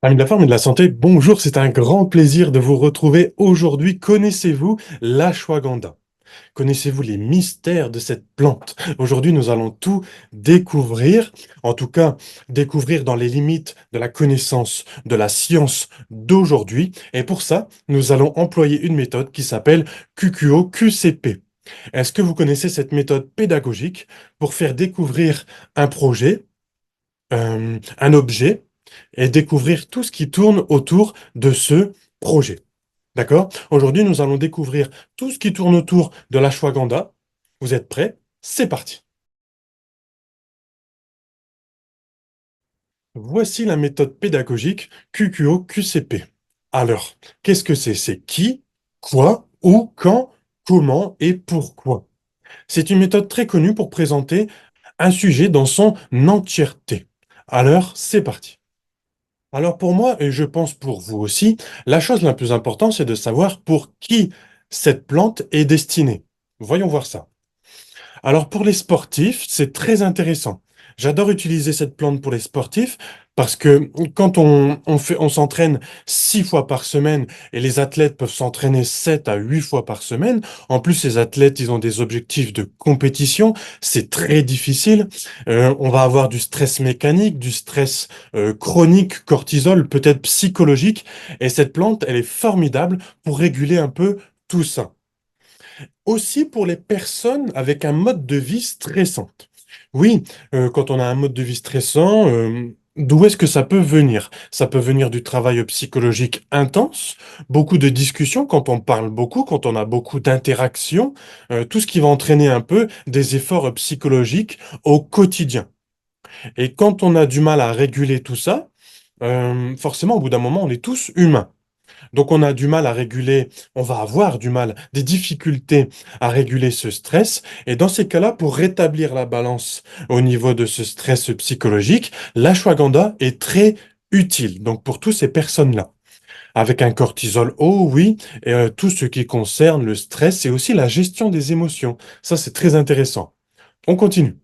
Amis de la forme et de la santé, bonjour, c'est un grand plaisir de vous retrouver aujourd'hui. Connaissez-vous l'ashwagandha? Connaissez-vous les mystères de cette plante? Aujourd'hui, nous allons tout découvrir, en tout cas découvrir dans les limites de la connaissance, de la science d'aujourd'hui. Et pour ça, nous allons employer une méthode qui s'appelle QQO-QCP. Est-ce que vous connaissez cette méthode pédagogique pour faire découvrir un projet, un objet, et découvrir tout ce qui tourne autour de ce projet. D'accord? Aujourd'hui, nous allons découvrir tout ce qui tourne autour de l'ashwagandha. Vous êtes prêts? C'est parti. Voici la méthode pédagogique QQO-QCP. Alors, qu'est-ce que c'est? C'est qui, quoi, où, quand, comment et pourquoi. C'est une méthode très connue pour présenter un sujet dans son entièreté. Alors, c'est parti. Alors pour moi, et je pense pour vous aussi, la chose la plus importante, c'est de savoir pour qui cette plante est destinée. Voyons voir ça. Alors pour les sportifs, c'est très intéressant. J'adore utiliser cette plante pour les sportifs parce que quand on s'entraîne 6 fois par semaine et les athlètes peuvent s'entraîner 7 à 8 fois par semaine. En plus, les athlètes, ils ont des objectifs de compétition. C'est très difficile. On va avoir du stress mécanique, du stress chronique, cortisol, peut-être psychologique. Et cette plante, elle est formidable pour réguler un peu tout ça. Aussi pour les personnes avec un mode de vie stressant. Oui, quand on a un mode de vie stressant, d'où est-ce que ça peut venir? Ça peut venir du travail psychologique intense, beaucoup de discussions quand on parle beaucoup, quand on a beaucoup d'interactions, tout ce qui va entraîner un peu des efforts psychologiques au quotidien. Et quand on a du mal à réguler tout ça, forcément, au bout d'un moment, on est tous humains. Donc on a du mal à réguler, on va avoir du mal, des difficultés à réguler ce stress. Et dans ces cas-là, pour rétablir la balance au niveau de ce stress psychologique, l'ashwagandha est très utile. Donc pour toutes ces personnes-là, avec un cortisol haut, oui, et tout ce qui concerne le stress et aussi la gestion des émotions. Ça, c'est très intéressant. On continue.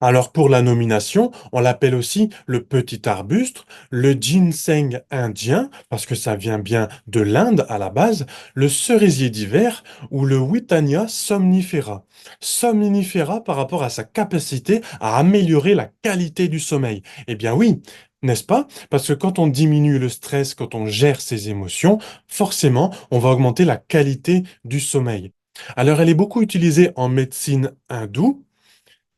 Alors pour la nomination, on l'appelle aussi le petit arbuste, le ginseng indien, parce que ça vient bien de l'Inde à la base, le cerisier d'hiver ou le Witania somnifera. Somnifera par rapport à sa capacité à améliorer la qualité du sommeil. Eh bien oui, n'est-ce pas? Parce que quand on diminue le stress, quand on gère ses émotions, forcément, on va augmenter la qualité du sommeil. Alors elle est beaucoup utilisée en médecine hindoue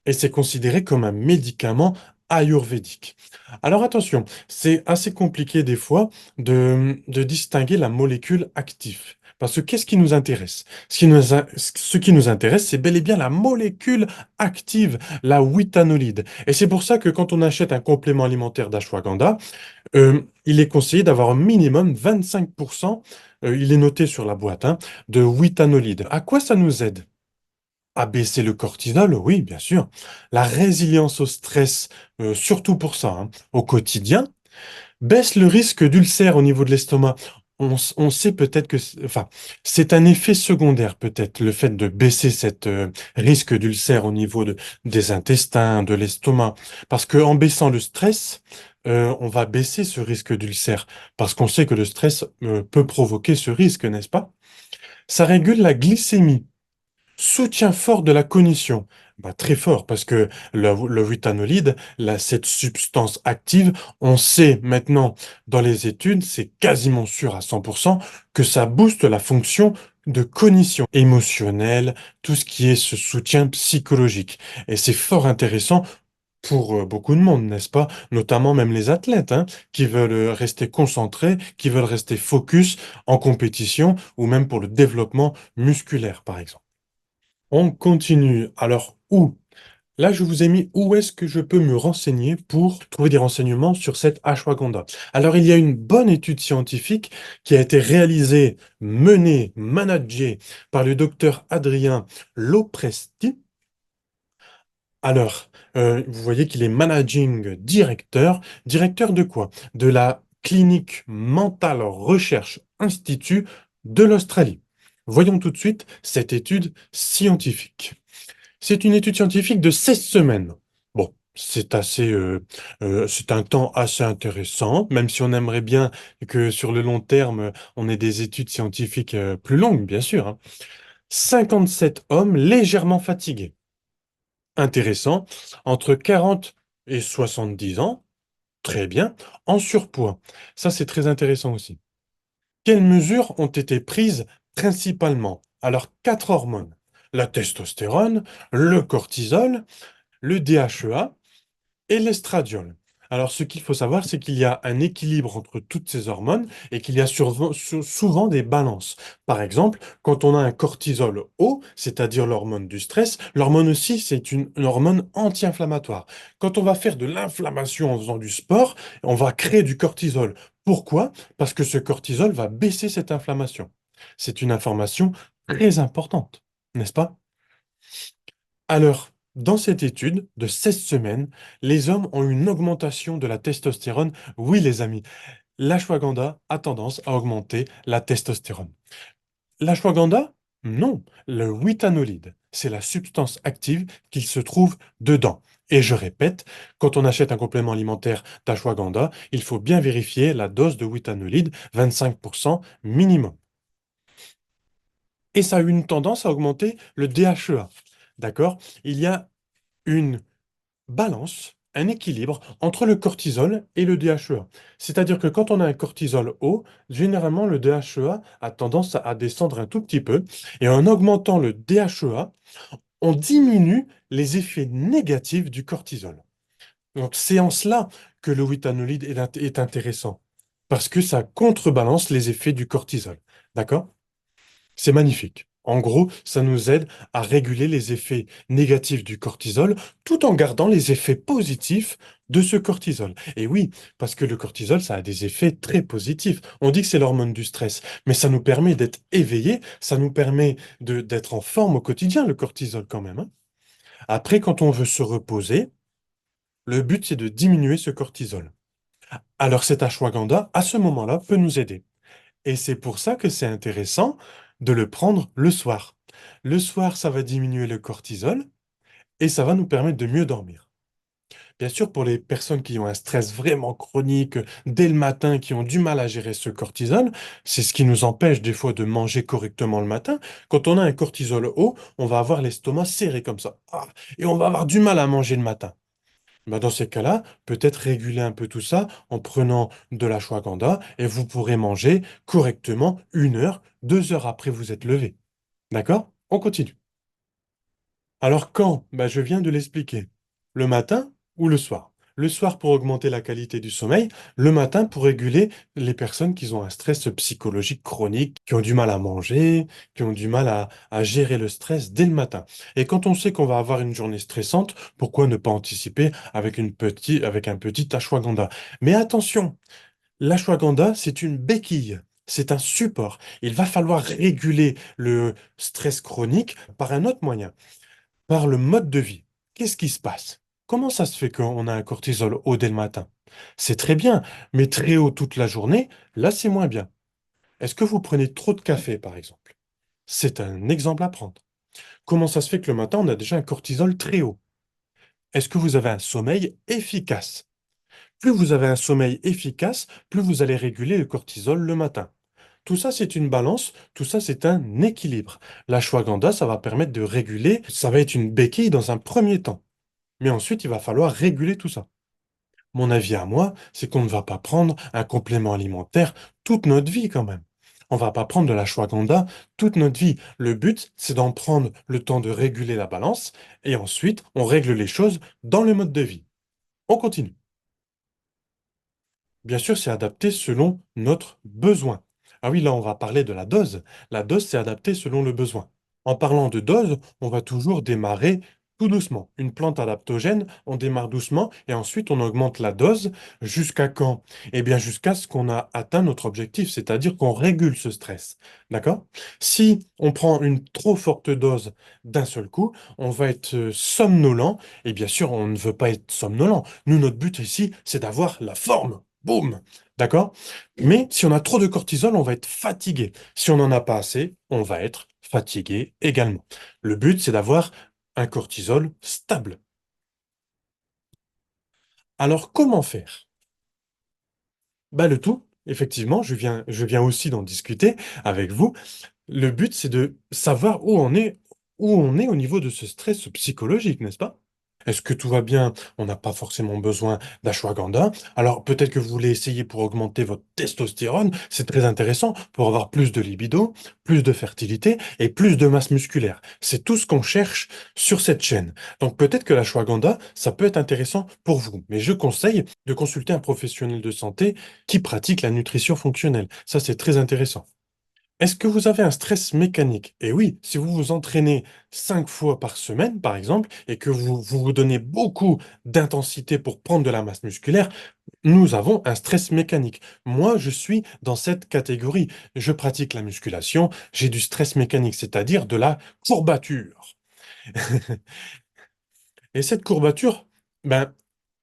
et c'est considéré comme un médicament ayurvédique. Alors attention, c'est assez compliqué des fois de distinguer la molécule active. Parce que qu'est-ce qui nous intéresse? Ce qui nous intéresse, c'est bel et bien la molécule active, la withanolide. Et c'est pour ça que quand on achète un complément alimentaire d'ashwagandha, il est conseillé d'avoir un minimum 25%, il est noté sur la boîte, hein, de withanolide. À quoi ça nous aide? Abaisser le cortisol, oui, bien sûr. La résilience au stress, surtout pour ça, hein, au quotidien, baisse le risque d'ulcère au niveau de l'estomac. On sait peut-être que, enfin, c'est un effet secondaire peut-être, le fait de baisser cette risque d'ulcère au niveau des intestins, de l'estomac. Parce qu'en baissant le stress, on va baisser ce risque d'ulcère. Parce qu'on sait que le stress peut provoquer ce risque, n'est-ce pas? Ça régule la glycémie. Soutien fort de la cognition. Bah, très fort, parce que le vutanolide, cette substance active, on sait maintenant dans les études, c'est quasiment sûr à 100% que ça booste la fonction de cognition émotionnelle, tout ce qui est ce soutien psychologique. Et c'est fort intéressant pour beaucoup de monde, n'est-ce pas? Notamment même les athlètes, hein, qui veulent rester concentrés, qui veulent rester focus en compétition ou même pour le développement musculaire, par exemple. On continue. Alors, où? Là, je vous ai mis où est-ce que je peux me renseigner pour trouver des renseignements sur cette ashwagandha. Alors, il y a une bonne étude scientifique qui a été réalisée, menée, managée par le docteur Adrien Lopresti. Alors, vous voyez qu'il est managing directeur. Directeur de quoi? De la clinique Mental Research Institute de l'Australie. Voyons tout de suite cette étude scientifique. C'est une étude scientifique de 16 semaines. Bon, C'est un temps assez intéressant, même si on aimerait bien que sur le long terme, on ait des études scientifiques plus longues, bien sûr, hein. 57 hommes légèrement fatigués. Intéressant. Entre 40 et 70 ans, très bien, en surpoids. Ça, c'est très intéressant aussi. Quelles mesures ont été prises principalement? Alors, quatre hormones. La testostérone, le cortisol, le DHEA et l'estradiol. Alors, ce qu'il faut savoir, c'est qu'il y a un équilibre entre toutes ces hormones et qu'il y a souvent des balances. Par exemple, quand on a un cortisol haut, c'est-à-dire l'hormone du stress, l'hormone aussi, c'est une hormone anti-inflammatoire. Quand on va faire de l'inflammation en faisant du sport, on va créer du cortisol. Pourquoi? Parce que ce cortisol va baisser cette inflammation. C'est une information très importante, n'est-ce pas? Alors, dans cette étude de 16 semaines, les hommes ont une augmentation de la testostérone. Oui, les amis, l'ashwagandha a tendance à augmenter la testostérone. L'ashwagandha? Non, le withanolide, c'est la substance active qui se trouve dedans. Et je répète, quand on achète un complément alimentaire d'ashwagandha, il faut bien vérifier la dose de withanolide, 25% minimum. Et ça a une tendance à augmenter le DHEA. D'accord? Il y a une balance, un équilibre entre le cortisol et le DHEA. C'est-à-dire que quand on a un cortisol haut, généralement le DHEA a tendance à descendre un tout petit peu. Et en augmentant le DHEA, on diminue les effets négatifs du cortisol. Donc c'est en cela que le withanolide est intéressant, parce que ça contrebalance les effets du cortisol. D'accord? C'est magnifique. En gros, ça nous aide à réguler les effets négatifs du cortisol tout en gardant les effets positifs de ce cortisol. Et oui, parce que le cortisol, ça a des effets très positifs. On dit que c'est l'hormone du stress, mais ça nous permet d'être éveillés, ça nous permet d'être en forme au quotidien, le cortisol quand même, hein. Après, quand on veut se reposer, le but, c'est de diminuer ce cortisol. Alors cet ashwagandha, à ce moment-là, peut nous aider. Et c'est pour ça que c'est intéressant de le prendre le soir. Le soir, ça va diminuer le cortisol et ça va nous permettre de mieux dormir. Bien sûr, pour les personnes qui ont un stress vraiment chronique dès le matin, qui ont du mal à gérer ce cortisol, c'est ce qui nous empêche des fois de manger correctement le matin. Quand on a un cortisol haut, on va avoir l'estomac serré comme ça. Ah, et on va avoir du mal à manger le matin. Ben, dans ces cas-là, peut-être réguler un peu tout ça en prenant de la l'ashwagandha et vous pourrez manger correctement 1 heure, 2 heures après vous êtes levé. D'accord? On continue. Alors quand? Ben, je viens de l'expliquer. Le matin ou le soir? Le soir pour augmenter la qualité du sommeil, le matin pour réguler les personnes qui ont un stress psychologique chronique, qui ont du mal à manger, qui ont du mal à gérer le stress dès le matin. Et quand on sait qu'on va avoir une journée stressante, pourquoi ne pas anticiper avec avec un petit ashwagandha? Mais attention, l'ashwagandha, c'est une béquille. C'est un support. Il va falloir réguler le stress chronique par un autre moyen, par le mode de vie. Qu'est-ce qui se passe? Comment ça se fait qu'on a un cortisol haut dès le matin? C'est très bien, mais très haut toute la journée, là c'est moins bien. Est-ce que vous prenez trop de café, par exemple? C'est un exemple à prendre. Comment ça se fait que le matin, on a déjà un cortisol très haut? Est-ce que vous avez un sommeil efficace? Plus vous avez un sommeil efficace, plus vous allez réguler le cortisol le matin. Tout ça, c'est une balance, tout ça, c'est un équilibre. L'ashwagandha, ça va permettre de réguler, ça va être une béquille dans un premier temps. Mais ensuite, il va falloir réguler tout ça. Mon avis à moi, c'est qu'on ne va pas prendre un complément alimentaire toute notre vie quand même. On va pas prendre de l'ashwagandha toute notre vie. Le but, c'est d'en prendre le temps de réguler la balance et ensuite, on règle les choses dans le mode de vie. On continue. Bien sûr, c'est adapté selon notre besoin. Ah oui, là, on va parler de la dose. La dose, c'est adapté selon le besoin. En parlant de dose, on va toujours démarrer tout doucement. Une plante adaptogène, on démarre doucement et ensuite on augmente la dose jusqu'à quand? Eh bien, jusqu'à ce qu'on a atteint notre objectif, c'est-à-dire qu'on régule ce stress. D'accord? Si on prend une trop forte dose d'un seul coup, on va être somnolent et bien sûr, on ne veut pas être somnolent. Nous, notre but ici, c'est d'avoir la forme. Boum! D'accord? Mais si on a trop de cortisol, on va être fatigué. Si on n'en a pas assez, on va être fatigué également. Le but, c'est d'avoir un cortisol stable. Alors, comment faire? Bah, le tout, effectivement, je viens aussi d'en discuter avec vous. Le but, c'est de savoir où on est au niveau de ce stress psychologique, n'est-ce pas? Est-ce que tout va bien? On n'a pas forcément besoin d'ashwagandha. Alors peut-être que vous voulez essayer pour augmenter votre testostérone. C'est très intéressant pour avoir plus de libido, plus de fertilité et plus de masse musculaire. C'est tout ce qu'on cherche sur cette chaîne. Donc peut-être que l'ashwagandha, ça peut être intéressant pour vous. Mais je conseille de consulter un professionnel de santé qui pratique la nutrition fonctionnelle. Ça, c'est très intéressant. Est-ce que vous avez un stress mécanique? Et oui, si vous vous entraînez 5 fois par semaine, par exemple, et que vous donnez beaucoup d'intensité pour prendre de la masse musculaire, nous avons un stress mécanique. Moi, je suis dans cette catégorie. Je pratique la musculation, j'ai du stress mécanique, c'est-à-dire de la courbature. Et cette courbature, ben,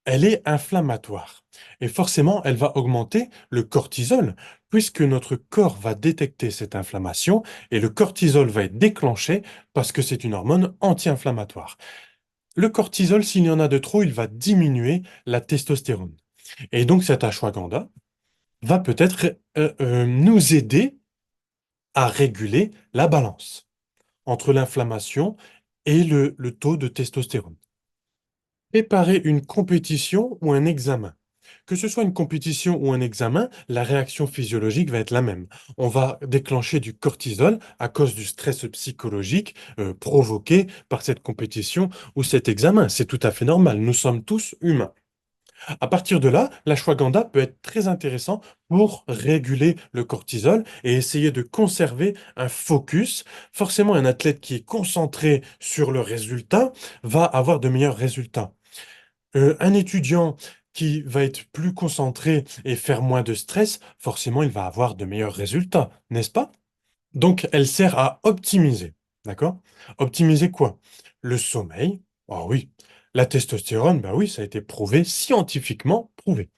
elle est inflammatoire. Et forcément, elle va augmenter le cortisol, puisque notre corps va détecter cette inflammation et le cortisol va être déclenché parce que c'est une hormone anti-inflammatoire. Le cortisol, s'il y en a de trop, il va diminuer la testostérone. Et donc, cet ashwagandha va peut-être nous aider à réguler la balance entre l'inflammation et le taux de testostérone. Préparer une compétition ou un examen. Que ce soit une compétition ou un examen, la réaction physiologique va être la même. On va déclencher du cortisol à cause du stress psychologique provoqué par cette compétition ou cet examen. C'est tout à fait normal. Nous sommes tous humains. À partir de là, l'ashwagandha peut être très intéressant pour réguler le cortisol et essayer de conserver un focus. Forcément, un athlète qui est concentré sur le résultat va avoir de meilleurs résultats. Un étudiant qui va être plus concentré et faire moins de stress, forcément, il va avoir de meilleurs résultats, n'est-ce pas? Donc, elle sert à optimiser, d'accord? Optimiser quoi? Le sommeil, ah oui. La testostérone, bah oui, ça a été prouvé, scientifiquement prouvé.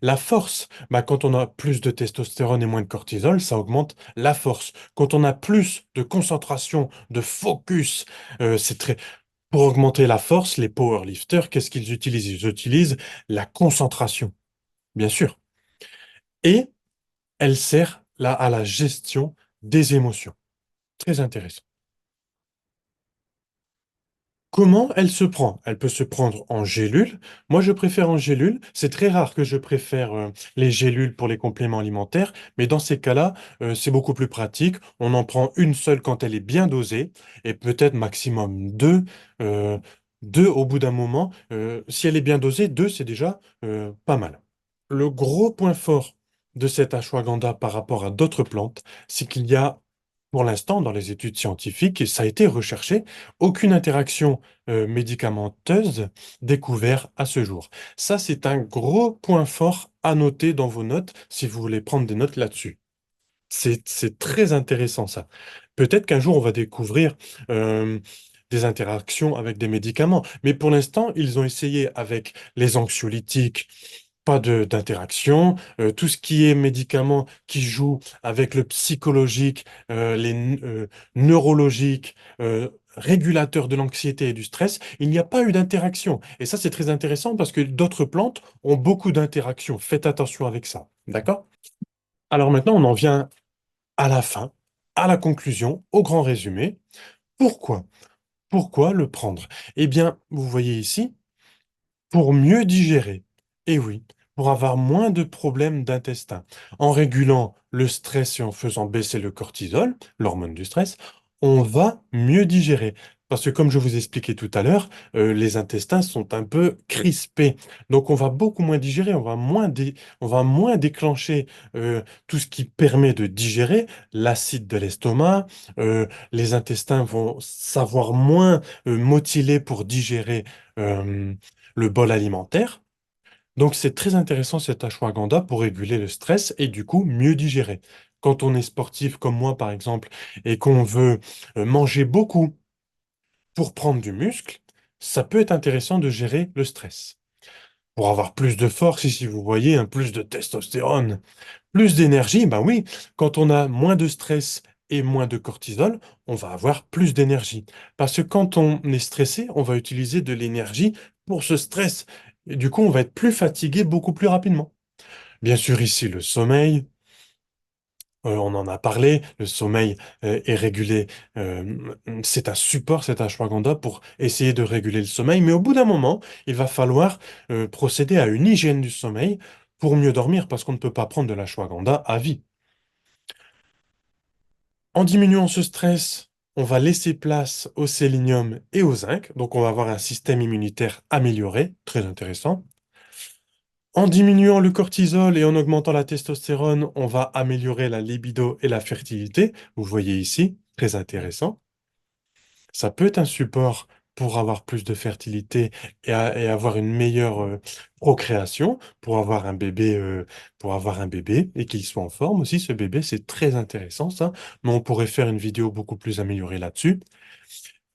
La force, bah quand on a plus de testostérone et moins de cortisol, ça augmente la force. Quand on a plus de concentration, de focus, c'est très, pour augmenter la force, les powerlifters, qu'est-ce qu'ils utilisent? Ils utilisent la concentration, bien sûr. Et elle sert là à la gestion des émotions. Très intéressant. Comment elle se prend? Elle peut se prendre en gélule. Moi, je préfère en gélule. C'est très rare que je préfère les gélules pour les compléments alimentaires, mais dans ces cas-là, c'est beaucoup plus pratique. On en prend une seule quand elle est bien dosée et peut-être maximum deux. euh, Deux au bout d'un moment. Si elle est bien dosée, deux, c'est déjà pas mal. Le gros point fort de cette ashwagandha par rapport à d'autres plantes, c'est qu'il y a, pour l'instant, dans les études scientifiques, et ça a été recherché, aucune interaction médicamenteuse découverte à ce jour. Ça, c'est un gros point fort à noter dans vos notes si vous voulez prendre des notes là-dessus. C'est très intéressant ça. Peut-être qu'un jour on va découvrir euh, des interactions avec des médicaments, mais pour l'instant ils ont essayé avec les anxiolytiques, pas d'interaction. Tout ce qui est médicaments qui jouent avec le psychologique, neurologique, régulateurs de l'anxiété et du stress, il n'y a pas eu d'interaction. Et ça c'est très intéressant parce que d'autres plantes ont beaucoup d'interactions. Faites attention avec ça. D'accord? Alors maintenant on en vient à la fin, à la conclusion, au grand résumé. Pourquoi? Pourquoi le prendre? Eh bien, vous voyez ici, pour mieux digérer. Et oui, pour avoir moins de problèmes d'intestin. En régulant le stress et en faisant baisser le cortisol, l'hormone du stress, on va mieux digérer. Parce que comme je vous expliquais tout à l'heure, les intestins sont un peu crispés. Donc on va beaucoup moins digérer, on va moins déclencher tout ce qui permet de digérer, l'acide de l'estomac, les intestins vont savoir moins motiler pour digérer euh, le bol alimentaire. Donc c'est très intéressant cet ashwagandha pour réguler le stress et du coup mieux digérer. Quand on est sportif comme moi par exemple et qu'on veut manger beaucoup pour prendre du muscle, ça peut être intéressant de gérer le stress. Pour avoir plus de force, ici vous voyez, un plus de testostérone, plus d'énergie, ben oui, quand on a moins de stress et moins de cortisol, on va avoir plus d'énergie. Parce que quand on est stressé, on va utiliser de l'énergie pour ce stress. Et du coup, on va être plus fatigué beaucoup plus rapidement. Bien sûr, ici, le sommeil, on en a parlé, le sommeil est régulé, c'est un support, c'est ashwagandha pour essayer de réguler le sommeil, mais au bout d'un moment, il va falloir procéder à une hygiène du sommeil pour mieux dormir, parce qu'on ne peut pas prendre de l'ashwagandha à vie. En diminuant ce stress, on va laisser place au sélénium et au zinc, donc on va avoir un système immunitaire amélioré, très intéressant. En diminuant le cortisol et en augmentant la testostérone, on va améliorer la libido et la fertilité. Vous voyez ici, très intéressant. Ça peut être un support pour avoir plus de fertilité et avoir une meilleure procréation, pour avoir un bébé et qu'il soit en forme aussi, ce bébé, c'est très intéressant ça, mais on pourrait faire une vidéo beaucoup plus améliorée là-dessus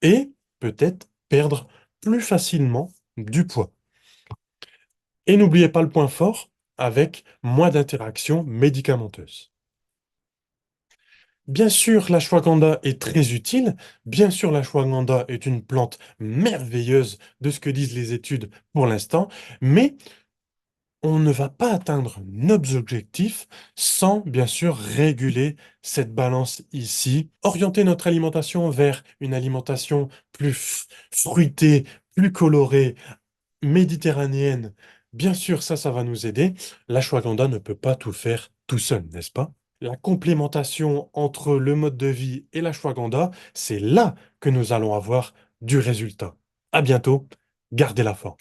et peut-être perdre plus facilement du poids. Et n'oubliez pas le point fort, avec moins d'interactions médicamenteuses. Bien sûr, l'ashwagandha est très utile. Bien sûr, l'ashwagandha est une plante merveilleuse de ce que disent les études pour l'instant, mais on ne va pas atteindre nos objectifs sans, bien sûr, réguler cette balance ici, orienter notre alimentation vers une alimentation plus fruitée, plus colorée, méditerranéenne. Bien sûr, ça va nous aider. L'ashwagandha ne peut pas tout faire tout seul, n'est-ce pas? La complémentation entre le mode de vie et l'ashwagandha, c'est là que nous allons avoir du résultat. À bientôt, gardez la forme.